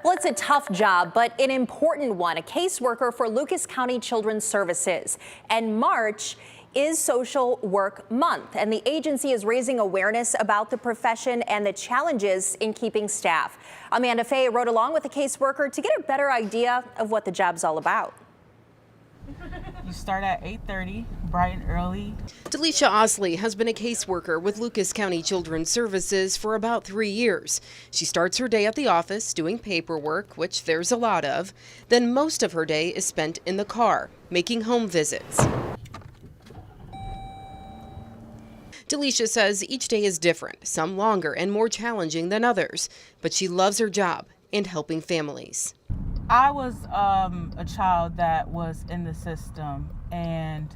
Well, it's a tough job, but an important one, a caseworker for Lucas County Children's Services. And March is Social Work Month, and the agency is raising awareness about the profession and the challenges in keeping staff. Amanda Fay rode along with a caseworker to get a better idea of what the job's all about. You start at 8:30, bright and early. Delisha Osley has been a caseworker with Lucas County Children's Services for about 3 years. She starts her day at the office doing paperwork, which there's a lot of. Then most of her day is spent in the car, making home visits. Delisha says each day is different, some longer and more challenging than others, but she loves her job and helping families. I was a child that was in the system, and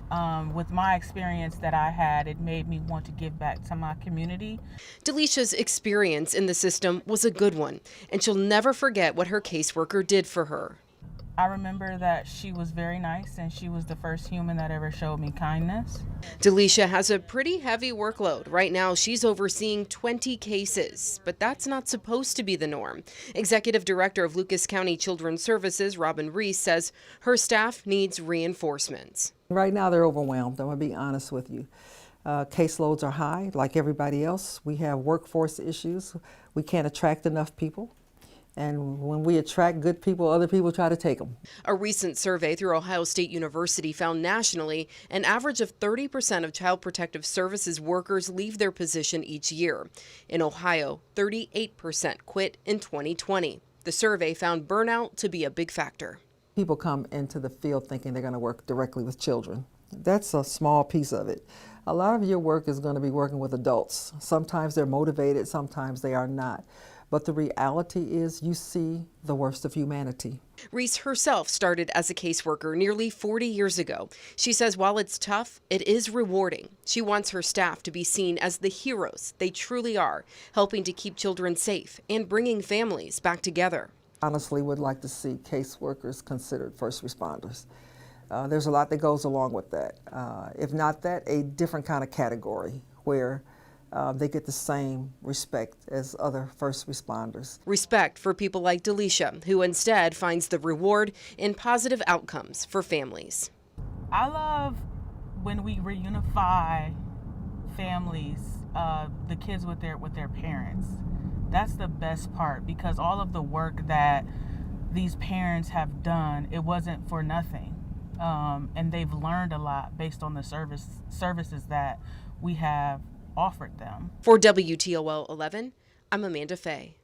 with my experience that I had, it made me want to give back to my community. Delisha's experience in the system was a good one, and she'll never forget what her caseworker did for her. I remember that she was very nice, and she was the first human that ever showed me kindness. Delisha has a pretty heavy workload. Right now, she's overseeing 20 cases, but that's not supposed to be the norm. Executive Director of Lucas County Children's Services, Robin Reese, says her staff needs reinforcements. Right now, they're overwhelmed. I'm going to be honest with you. Caseloads are high, like everybody else. We have workforce issues. We can't attract enough people. And when we attract good people, other people try to take them. A recent survey through Ohio State University found nationally an average of 30% of Child Protective Services workers leave their position each year. In Ohio, 38% quit in 2020. The survey found burnout to be a big factor. People come into the field thinking they're going to work directly with children. That's a small piece of it. A lot of your work is going to be working with adults. Sometimes they're motivated, sometimes they are not. But the reality is you see the worst of humanity. Reese herself started as a caseworker nearly 40 years ago. She says while it's tough, it is rewarding. She wants her staff to be seen as the heroes they truly are, helping to keep children safe and bringing families back together. Honestly, would like to see caseworkers considered first responders. There's a lot that goes along with that. If not that, a different kind of category where they get the same respect as other first responders. Respect for people like Delisha, who instead finds the reward in positive outcomes for families. I love when we reunify families, the kids with their parents. That's the best part, because all of the work that these parents have done, it wasn't for nothing. And they've learned a lot based on the services that we have offered them. For WTOL 11, I'm Amanda Fay.